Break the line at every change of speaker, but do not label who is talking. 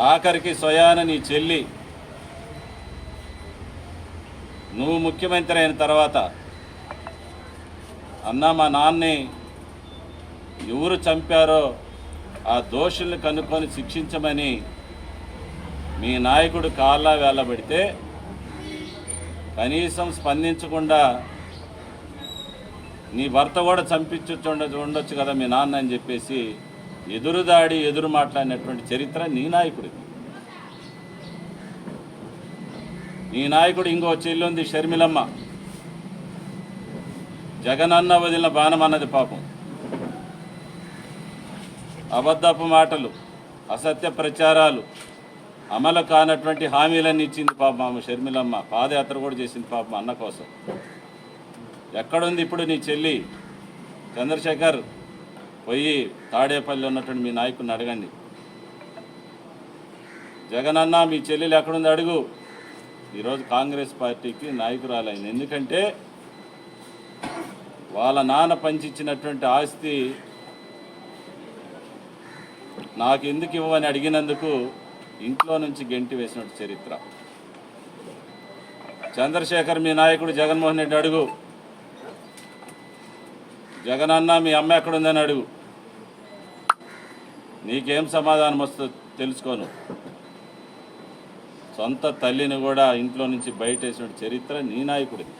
ఆఖరికి స్వయాన నీ చెల్లి నువ్వు ముఖ్యమంత్రి అయిన తర్వాత అన్న మా నాన్నని ఎవరు చంపారో ఆ దోషుల్ని కనుక్కొని శిక్షించమని మీ నాయకుడు కాళ్ళ వేలబెడితే కనీసం స్పందించకుండా నీ భర్త కూడా ఉండొచ్చు కదా మీ నాన్న అని చెప్పేసి ఎదురుదాడి ఎదురు మాట్లాడినటువంటి చరిత్ర నీ నాయకుడిది. నీ నాయకుడు ఇంకో చెల్లి ఉంది షర్మిలమ్మ, జగనన్న వదిలిన బాణం అన్నది పాపం. అబద్ధపు మాటలు, అసత్య ప్రచారాలు, అమలు కానటువంటి హామీలన్నీ ఇచ్చింది పాపం ఆమె షర్మిలమ్మ. పాదయాత్ర కూడా చేసింది పాపం అన్న కోసం. ఎక్కడుంది ఇప్పుడు నీ చెల్లి? చంద్రశేఖర్ పోయి తాడేపల్లి ఉన్నటువంటి మీ నాయకుడిని అడగండి. జగనన్న మీ చెల్లెలు ఎక్కడుంది అడుగు. ఈరోజు కాంగ్రెస్ పార్టీకి నాయకురాలైంది. ఎందుకంటే వాళ్ళ నాన్న పంచిచ్చినటువంటి ఆస్తి నాకు ఎందుకు ఇవ్వని అడిగినందుకు ఇంట్లో నుంచి గెంటి వేసినట్టు చరిత్ర. చంద్రశేఖర్ మీ నాయకుడు జగన్మోహన్ రెడ్డి అడుగు. జగనన్న మీ అమ్మ ఎక్కడుందని అడుగు. నీకేం సమాధానం వస్తుందో తెలుసుకోను. సొంత తల్లిని కూడా ఇంట్లో నుంచి బయటేసిన చరిత్ర నీ నాయకుడిది.